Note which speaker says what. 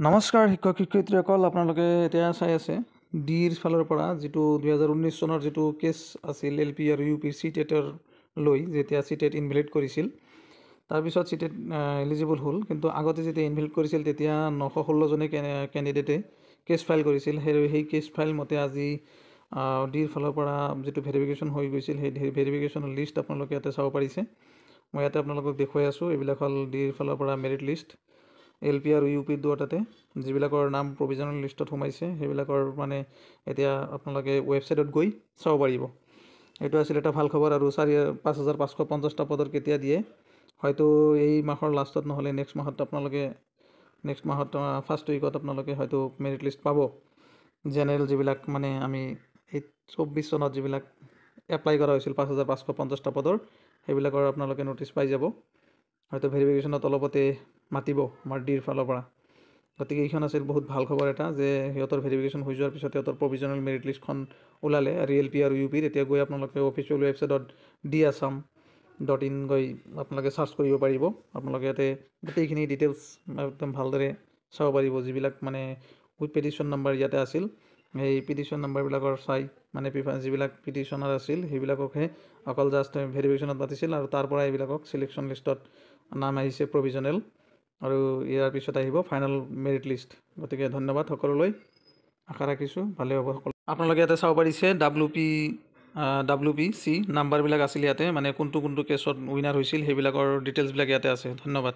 Speaker 1: নমস্কাৰ শিক্ষক শিক্ষয়িত্ৰীসকল, আপোনালোকে এতিয়া চাই আছে ডিৰ ফালৰ পৰা যিটো 2019 চনৰ যিটো কেছ আছিল LP আৰু UP চি টেটৰ লৈ যেতিয়া চি টেট ইনভেলিড কৰিছিল, তাৰপিছত চি টেট এলিজিবল হ'ল। কিন্তু আগতে যেতিয়া ইনভেলিড কৰিছিল তেতিয়া 916জনে কেণ্ডিডেটে কেছ ফাইল কৰিছিল। সেই কেছ ফাইল মতে আজি ডিৰ ফালৰ পৰা যিটো ভেৰিফিকেশ্যন হৈ গৈছিল, সেই ভেৰিফিকেশ্যনৰ লিষ্ট আপোনালোকে ইয়াতে চাব পাৰিছে। মই ইয়াতে আপোনালোকক দেখুৱাই আছোঁ। এইবিলাক হ'ল ডিৰ ফালৰ পৰা মেৰিট লিষ্ট। LP আৰু UP দুয়োটাতে যিবিলাকৰ নাম প্ৰভিজনেল লিষ্টত সোমাইছে সেইবিলাকৰ মানে এতিয়া আপোনালোকে ৱেবছাইটত গৈ চাব পাৰিব। এইটো আছিল এটা ভাল খবৰ। আৰু 5,550টা পদৰ কেতিয়া দিয়ে, হয়তো এই মাহৰ লাষ্টত নহ'লে নেক্সট মাহত ফাৰ্ষ্ট উইকত আপোনালোকে হয়তো মেৰিট লিষ্ট পাব। জেনেৰেল যিবিলাক মানে আমি এই 24 চনত যিবিলাক এপ্লাই কৰা হৈছিল 5,550টা পদৰ, সেইবিলাকৰ আপোনালোকে ন'টিচ পাই যাব। হয়তো ভেৰিফিকেশ্যনত অলপতে মাতিব আমাৰ ডিৰ ফালৰ পৰা। গতিকে এইখন আছিল বহুত ভাল খবৰ এটা, যে সিহঁতৰ ভেৰিফিকেশ্যন হৈ যোৱাৰ পিছত সিহঁতৰ প্ৰভিজনেল মেৰিট লিষ্টখন ওলালে আৰু LP আৰু UPৰ এতিয়া গৈ আপোনালোকে অফিচিয়েল ৱেবছাইটত diassam.in গৈ আপোনালোকে চাৰ্চ কৰিব পাৰিব। আপোনালোকে ইয়াতে গোটেইখিনি ডিটেইলছ একদম ভালদৰে চাব পাৰিব। যিবিলাক মানে উইথ পেটিশ্যন নাম্বাৰ ইয়াতে আছিল, সেই পিটিশ্যন নাম্বাৰবিলাকৰ চাই মানে যিবিলাক পিটিশ্যনাৰ আছিল সেইবিলাককহে অকল জাষ্ট ভেৰিফিকেশ্যনত মাতিছিল, আৰু তাৰ পৰা এইবিলাকক চিলেকশ্যন লিষ্টত নাম আহিছে প্ৰভিজনেল, আৰু ইয়াৰ পিছত আহিব ফাইনেল মেৰিট লিষ্ট। গতিকে ধন্যবাদ সকলোলৈ, আশা ৰাখিছোঁ ভালে হ'ব সকলো। আপোনালোকে ইয়াতে চাব পাৰিছে WP চি নাম্বাৰবিলাক আছিল ইয়াতে, মানে কোনটো কেছত উইনাৰ হৈছিল সেইবিলাকৰ ডিটেইলছবিলাক ইয়াতে আছে। ধন্যবাদ।